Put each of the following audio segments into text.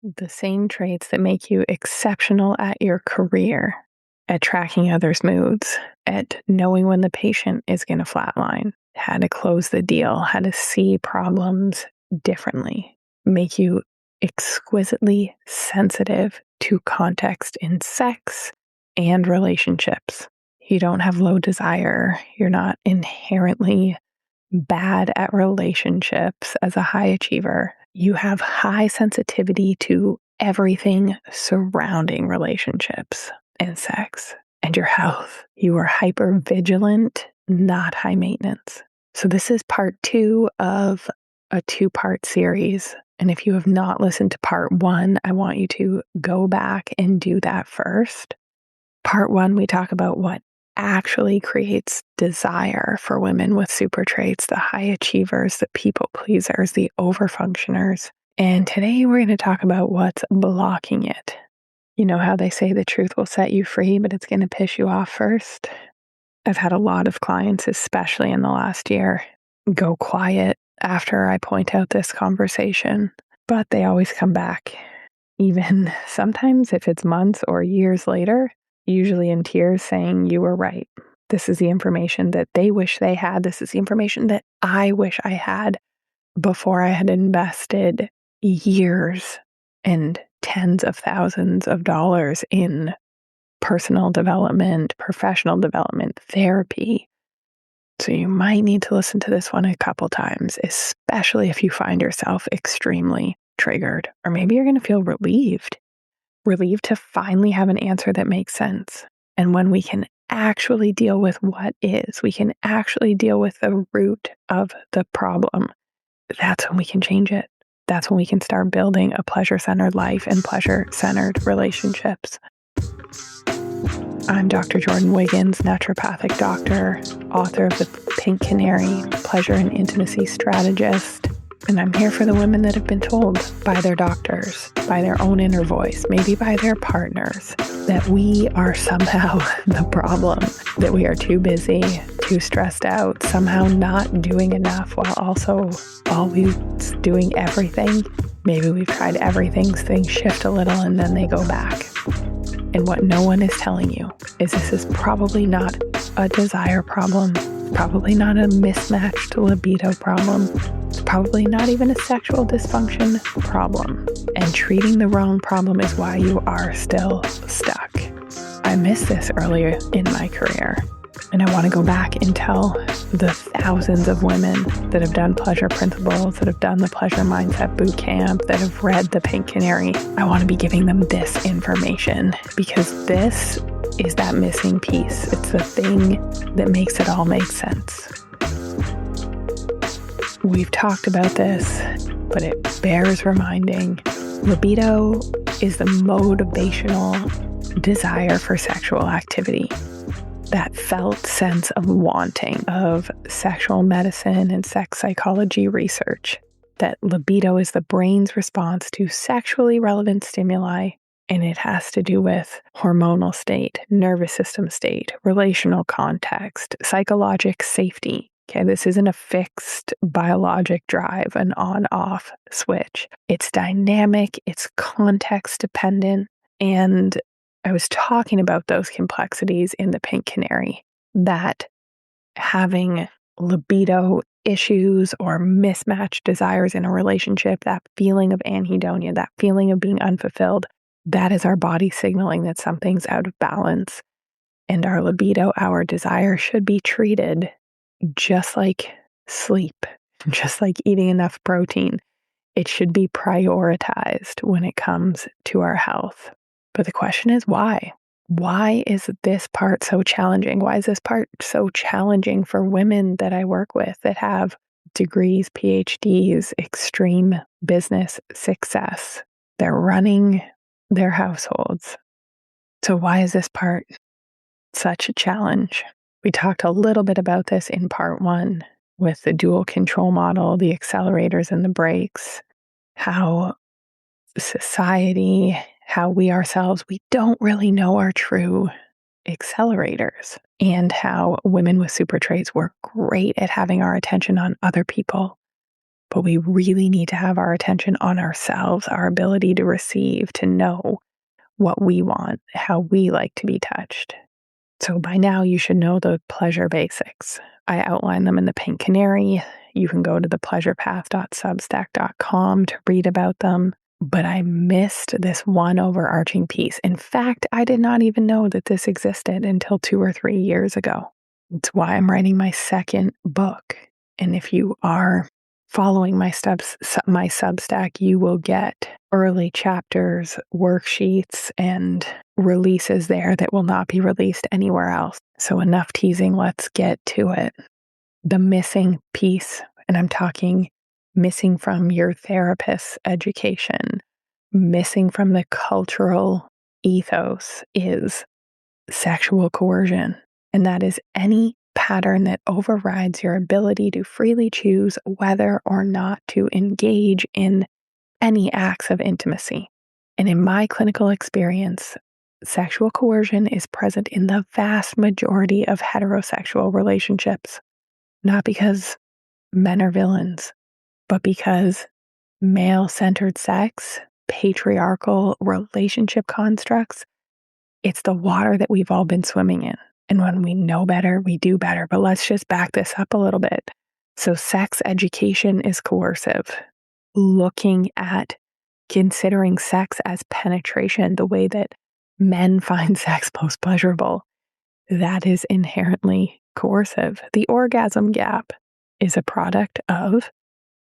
The same traits that make you exceptional at your career, at tracking others' moods, at knowing when the patient is going to flatline, how to close the deal, how to see problems differently, make you exquisitely sensitive to context in sex and relationships. You don't have low desire. You're not inherently bad at relationships as a high achiever. You have high sensitivity to everything surrounding relationships and sex and your health. You are hypervigilant, not high maintenance. So this is part 2 of a 2-part series. And if you have not listened to part 1, I want you to go back and do that first. Part 1, we talk about what actually creates desire for women with super traits, the high achievers, the people pleasers, the overfunctioners. And today we're going to talk about what's blocking it. You know how they say the truth will set you free, but it's going to piss you off first? I've had a lot of clients, especially in the last year, go quiet after I point out this conversation, but they always come back. Even sometimes if it's months or years later, usually in tears, saying, "You were right. This is the information that they wish they had. This is the information that I wish I had before I had invested years and tens of thousands of dollars in personal development, professional development, therapy." So you might need to listen to this one a couple times, especially if you find yourself extremely triggered, or maybe you're going to feel relieved to finally have an answer that makes sense. And when we can actually deal with what is, we can actually deal with the root of the problem, that's when we can change it. That's when we can start building a pleasure-centered life and pleasure-centered relationships. I'm Dr. Jordan Wiggins, naturopathic doctor, author of The Pink Canary, pleasure and intimacy strategist. And I'm here for the women that have been told by their doctors, by their own inner voice, maybe by their partners, that we are somehow the problem, that we are too busy, too stressed out, somehow not doing enough while also always doing everything. Maybe we've tried everything, things shift a little, and then they go back. And what no one is telling you is this is probably not a desire problem. It's probably not a mismatched libido problem. It's probably not even a sexual dysfunction problem. And treating the wrong problem is why you are still stuck. I missed this earlier in my career. And I want to go back and tell the thousands of women that have done pleasure principles, that have done the pleasure mindset boot camp, that have read The Pink Canary. I want to be giving them this information because this is that missing piece. It's the thing that makes it all make sense. We've talked about this, but it bears reminding. Libido is the motivational desire for sexual activity. That felt sense of wanting, of sexual medicine and sex psychology research, that libido is the brain's response to sexually relevant stimuli, and it has to do with hormonal state, nervous system state, relational context, psychologic safety. Okay, this isn't a fixed biologic drive, an on-off switch. It's dynamic, it's context dependent, and I was talking about those complexities in The Pink Canary, that having libido issues or mismatched desires in a relationship, that feeling of anhedonia, that feeling of being unfulfilled, that is our body signaling that something's out of balance. And our libido, our desire, should be treated just like sleep, just like eating enough protein. It should be prioritized when it comes to our health. But the question is why? Why is this part so challenging? Why is this part so challenging for women that I work with that have degrees, PhDs, extreme business success? They're running their households. So why is this part such a challenge? We talked a little bit about this in part 1 with the dual control model, the accelerators and the brakes, how society, how we ourselves, we don't really know our true accelerators, and how women with super traits work great at having our attention on other people, But we really need to have our attention on ourselves, our ability to receive, to know what we want, how we like to be touched. So by now you should know the pleasure basics. I outline them in the Pink Canary. You can go to thepleasurepath.substack.com to read about them. But I missed this one overarching piece. In fact, I did not even know that this existed until 2 or 3 years ago. It's why I'm writing my second book. And if you are following my steps, my Substack, you will get early chapters, worksheets, and releases there that will not be released anywhere else. So enough teasing, let's get to it. The missing piece, and I'm talking missing from your therapist's education, missing from the cultural ethos, is sexual coercion. And that is any pattern that overrides your ability to freely choose whether or not to engage in any acts of intimacy. And in my clinical experience, sexual coercion is present in the vast majority of heterosexual relationships, not because men are villains, but because male-centered sex, patriarchal relationship constructs, it's the water that we've all been swimming in. And when we know better, we do better. But let's just back this up a little bit. So sex education is coercive. Looking at considering sex as penetration, the way that men find sex most pleasurable, that is inherently coercive. The orgasm gap is a product of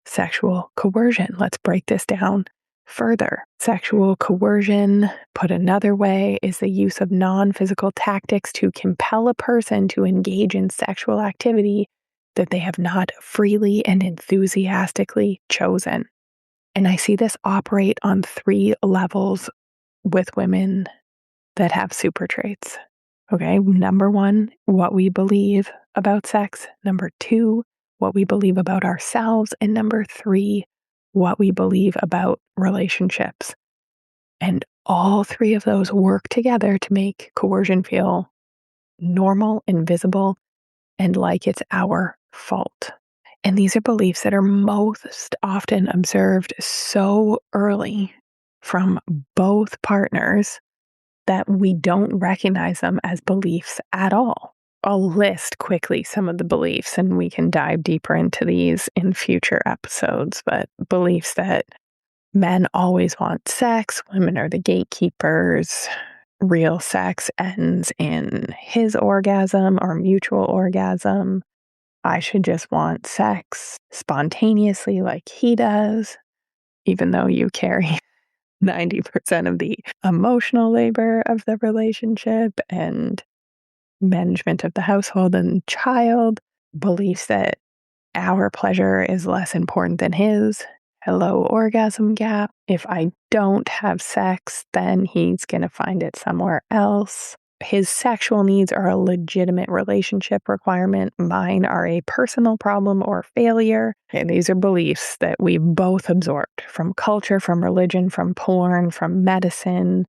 sexual coercion. Let's break this down further. Sexual coercion, put another way, is the use of non-physical tactics to compel a person to engage in sexual activity that they have not freely and enthusiastically chosen. And I see this operate on 3 levels with women that have super traits. Okay, number 1, what we believe about sex. Number 2, what we believe about ourselves. And number 3, what we believe about relationships. And all 3 of those work together to make coercion feel normal, invisible, and like it's our fault. And these are beliefs that are most often observed so early from both partners that we don't recognize them as beliefs at all. I'll list quickly some of the beliefs, and we can dive deeper into these in future episodes, but beliefs that men always want sex, women are the gatekeepers, real sex ends in his orgasm or mutual orgasm, I should just want sex spontaneously like he does, even though you carry 90% of the emotional labor of the relationship and management of the household and child, beliefs that our pleasure is less important than his. Hello, orgasm gap. If I don't have sex, then he's going to find it somewhere else. His sexual needs are a legitimate relationship requirement. Mine are a personal problem or failure. And these are beliefs that we both absorbed from culture, from religion, from porn, from medicine,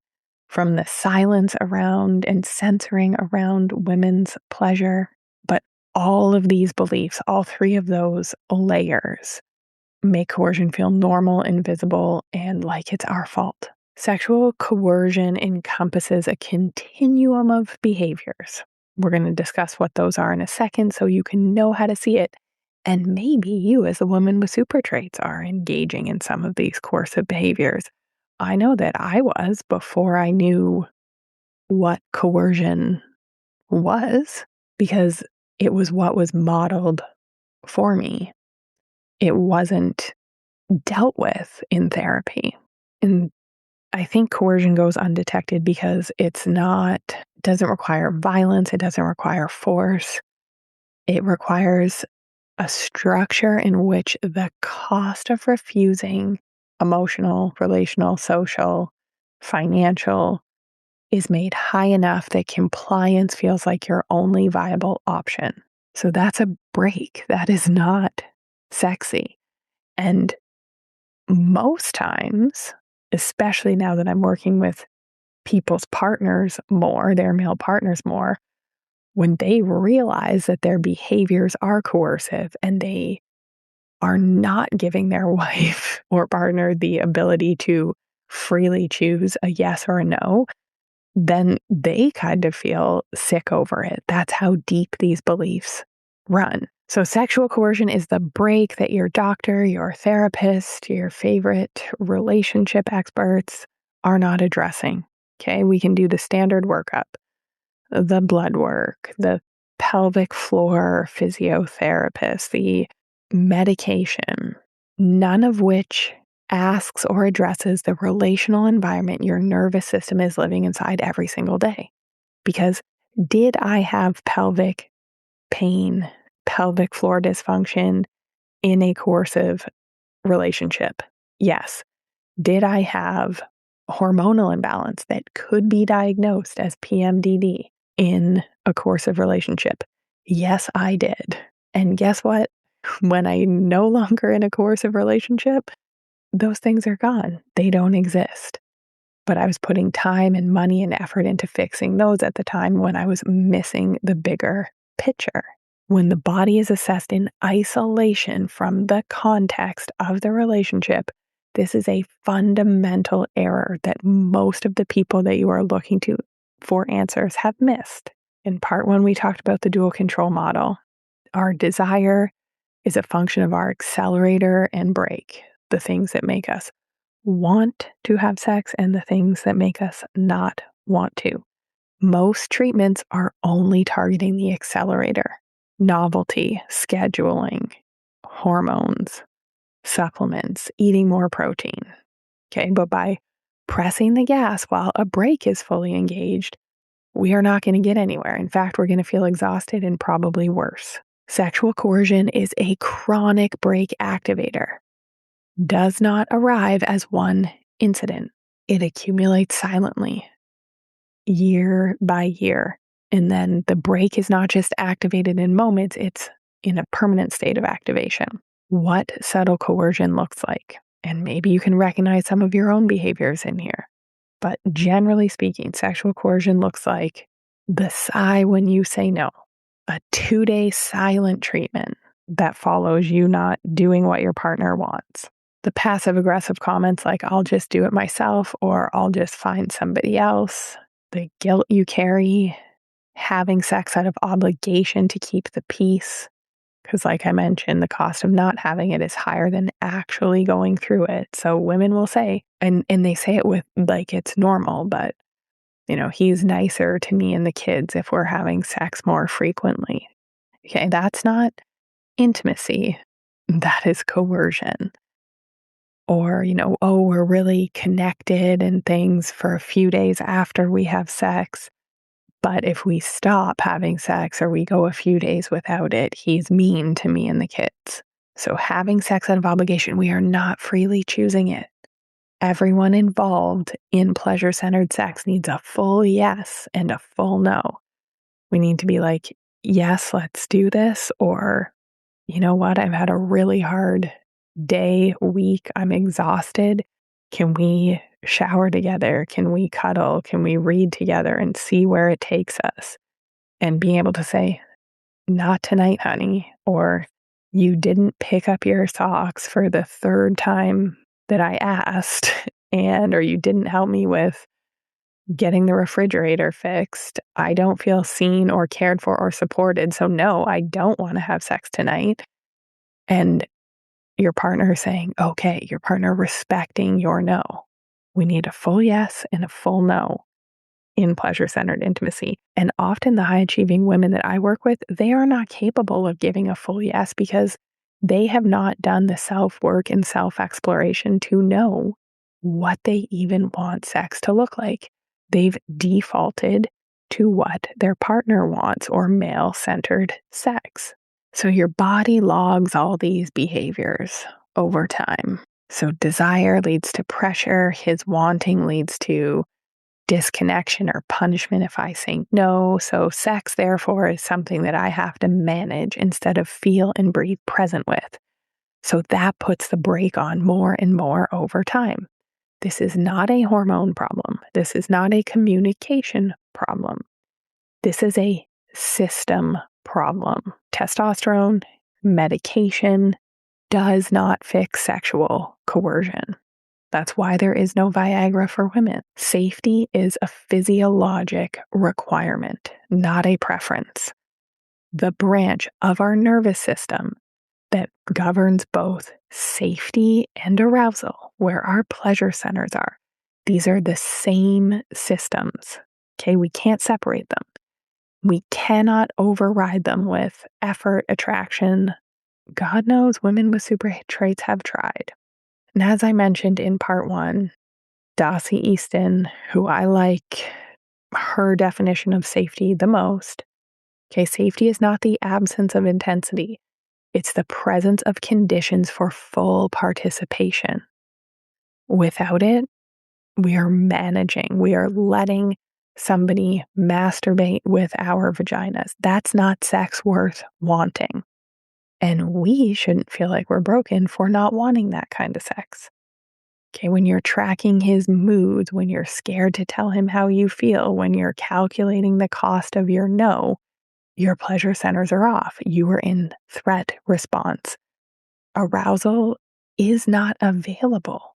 from the silence around and censoring around women's pleasure. But all of these beliefs, all 3 of those layers, make coercion feel normal, invisible, and like it's our fault. Sexual coercion encompasses a continuum of behaviors. We're going to discuss what those are in a second so you can know how to see it. And maybe you, as a woman with super traits, are engaging in some of these coercive behaviors. I know that I was before I knew what coercion was, because it was what was modeled for me. It wasn't dealt with in therapy. And I think coercion goes undetected because doesn't require violence, it doesn't require force. It requires a structure in which the cost of refusing emotional, relational, social, financial is made high enough that compliance feels like your only viable option. So that's a break. That is not sexy. And most times, especially now that I'm working with people's partners more, their male partners more, when they realize that their behaviors are coercive and they are not giving their wife or partner the ability to freely choose a yes or a no, then they kind of feel sick over it. That's how deep these beliefs run. So sexual coercion is the break that your doctor, your therapist, your favorite relationship experts are not addressing. Okay, we can do the standard workup, the blood work, the pelvic floor physiotherapist, the medication, none of which asks or addresses the relational environment your nervous system is living inside every single day. Because did I have pelvic pain, pelvic floor dysfunction in a coercive relationship? Yes. Did I have hormonal imbalance that could be diagnosed as PMDD in a coercive relationship? Yes, I did. And guess what? When I'm no longer in a coercive relationship, those things are gone. They don't exist. But I was putting time and money and effort into fixing those at the time when I was missing the bigger picture. When the body is assessed in isolation from the context of the relationship, this is a fundamental error that most of the people that you are looking to for answers have missed. In part one, we talked about the dual control model. Our desire is a function of our accelerator and brake, the things that make us want to have sex and the things that make us not want to. Most treatments are only targeting the accelerator. Novelty, scheduling, hormones, supplements, eating more protein. Okay, but by pressing the gas while a brake is fully engaged, we are not going to get anywhere. In fact, we're going to feel exhausted and probably worse. Sexual coercion is a chronic brake activator. Does not arrive as one incident. It accumulates silently, year by year. And then the brake is not just activated in moments, it's in a permanent state of activation. What subtle coercion looks like. And maybe you can recognize some of your own behaviors in here. But generally speaking, sexual coercion looks like the sigh when you say no, a 2-day silent treatment that follows you not doing what your partner wants. The passive aggressive comments like, I'll just do it myself, or I'll just find somebody else. The guilt you carry, having sex out of obligation to keep the peace. Because like I mentioned, the cost of not having it is higher than actually going through it. So women will say, and they say it with like it's normal, but he's nicer to me and the kids if we're having sex more frequently. Okay, that's not intimacy. That is coercion. Or, oh, we're really connected and things for a few days after we have sex. But if we stop having sex or we go a few days without it, he's mean to me and the kids. So having sex out of obligation, we are not freely choosing it. Everyone involved in pleasure-centered sex needs a full yes and a full no. We need to be like, yes, let's do this. Or, you know what? I've had a really hard day, week. I'm exhausted. Can we shower together? Can we cuddle? Can we read together and see where it takes us? And being able to say, not tonight, honey, or you didn't pick up your socks for the third time that I asked, or you didn't help me with getting the refrigerator fixed. I don't feel seen or cared for or supported. So no, I don't want to have sex tonight. And your partner saying, okay, your partner respecting your no. We need a full yes and a full no in pleasure-centered intimacy. And often the high-achieving women that I work with, they are not capable of giving a full yes because they have not done the self-work and self-exploration to know what they even want sex to look like. They've defaulted to what their partner wants or male-centered sex. So your body logs all these behaviors over time. So desire leads to pressure. His wanting leads to disconnection or punishment if I say no. So sex, therefore, is something that I have to manage instead of feel and breathe present with. So that puts the brake on more and more over time. This is not a hormone problem. This is not a communication problem. This is a system problem. Testosterone, medication, does not fix sexual coercion. That's why there is no Viagra for women. Safety is a physiologic requirement, not a preference. The branch of our nervous system that governs both safety and arousal, where our pleasure centers are, these are the same systems. Okay, we can't separate them. We cannot override them with effort, attraction. God knows women with super traits have tried. And as I mentioned in part 1, Dossie Easton, who I like her definition of safety the most. Okay, safety is not the absence of intensity. It's the presence of conditions for full participation. Without it, we are managing, we are letting somebody masturbate with our vaginas. That's not sex worth wanting. And we shouldn't feel like we're broken for not wanting that kind of sex. Okay, when you're tracking his moods, when you're scared to tell him how you feel, when you're calculating the cost of your no, your pleasure centers are off. You are in threat response. Arousal is not available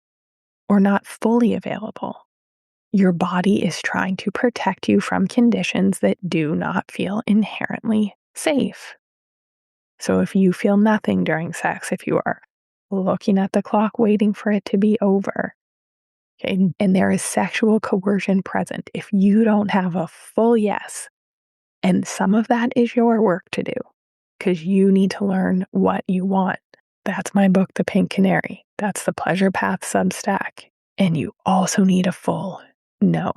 or not fully available. Your body is trying to protect you from conditions that do not feel inherently safe. So if you feel nothing during sex, if you are looking at the clock waiting for it to be over, okay, and there is sexual coercion present, if you don't have a full yes, and some of that is your work to do, because you need to learn what you want. That's my book, The Pink Canary. That's the Pleasure Path Substack. And you also need a full no.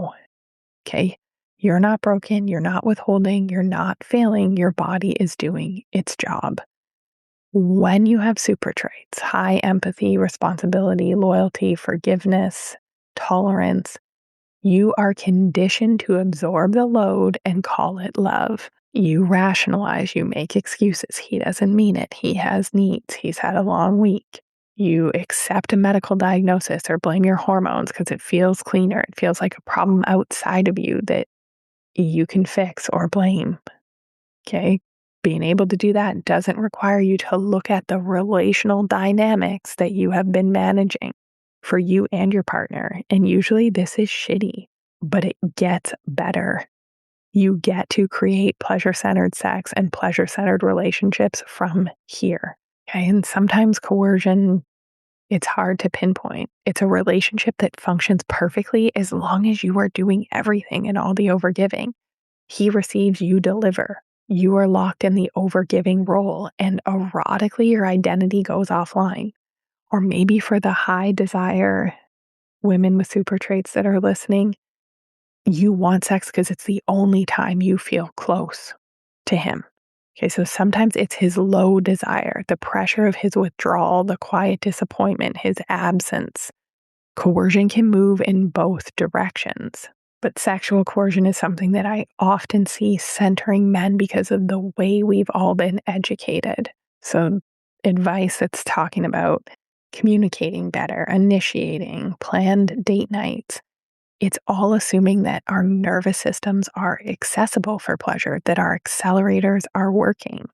Okay? You're not broken. You're not withholding. You're not failing. Your body is doing its job. When you have super traits, high empathy, responsibility, loyalty, forgiveness, tolerance, you are conditioned to absorb the load and call it love. You rationalize, you make excuses. He doesn't mean it. He has needs. He's had a long week. You accept a medical diagnosis or blame your hormones because it feels cleaner. It feels like a problem outside of you that you can fix or blame. Okay? Being able to do that doesn't require you to look at the relational dynamics that you have been managing for you and your partner. And usually this is shitty, but it gets better. You get to create pleasure-centered sex and pleasure-centered relationships from here. Okay, and sometimes coercion, it's hard to pinpoint. It's a relationship that functions perfectly as long as you are doing everything and all the overgiving. He receives, you deliver. You are locked in the overgiving role, and erotically your identity goes offline. Or maybe for the high desire women with super traits that are listening, you want sex because it's the only time you feel close to him. Okay, so sometimes it's his low desire, the pressure of his withdrawal, the quiet disappointment, his absence. Coercion can move in both directions. But sexual coercion is something that I often see centering men because of the way we've all been educated. So advice that's talking about communicating better, initiating, planned date nights. It's all assuming that our nervous systems are accessible for pleasure, that our accelerators are working.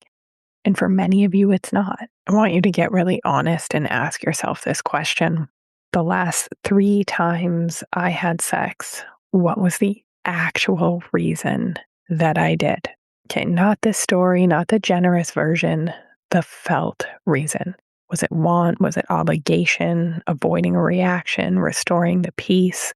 And for many of you, it's not. I want you to get really honest and ask yourself this question. The last 3 times I had sex, what was the actual reason that I did? Okay, not the story, not the generous version, the felt reason. Was it want? Was it obligation? Avoiding a reaction? Restoring the peace?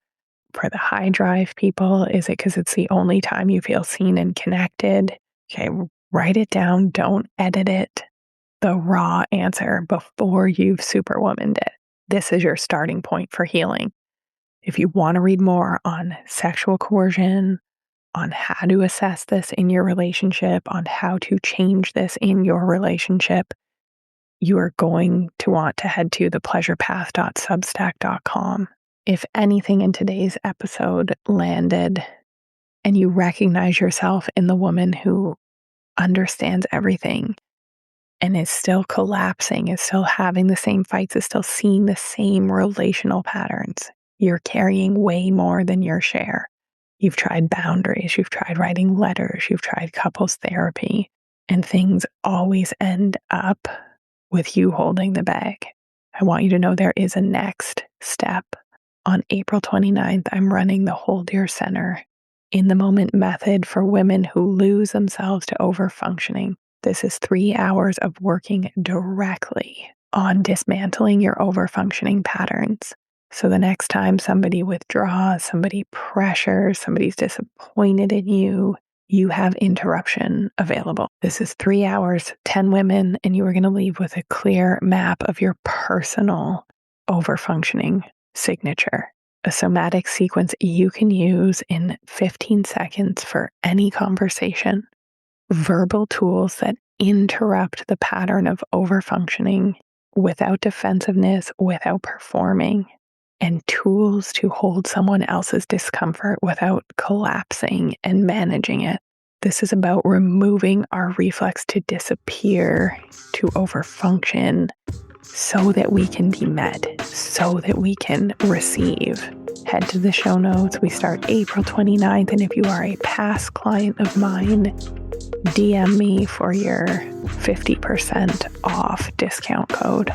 For the high drive people, is it because it's the only time you feel seen and connected? Okay, write it down. Don't edit it. The raw answer before you've superwomaned it. This is your starting point for healing. If you want to read more on sexual coercion, on how to assess this in your relationship, on how to change this in your relationship, you are going to want to head to thepleasurepath.substack.com. If anything in today's episode landed and you recognize yourself in the woman who understands everything and is still collapsing, is still having the same fights, is still seeing the same relational patterns, you're carrying way more than your share. You've tried boundaries, you've tried writing letters, you've tried couples therapy, and things always end up with you holding the bag. I want you to know there is a next step. On April 29th, I'm running the Hold Your Center in the Moment method for women who lose themselves to overfunctioning. This is 3 hours of working directly on dismantling your overfunctioning patterns. So the next time somebody withdraws, somebody pressures, somebody's disappointed in you, you have interruption available. This is 3 hours, 10 women, and you are going to leave with a clear map of your personal overfunctioning signature. A somatic sequence you can use in 15 seconds for any conversation. Verbal tools that interrupt the pattern of overfunctioning without defensiveness, without performing, and tools to hold someone else's discomfort without collapsing and managing it. This is about removing our reflex to disappear, to overfunction, so that we can be met, so that we can receive. Head to the show notes. We start April 29th, and if you are a past client of mine, DM me for your 50% off discount code.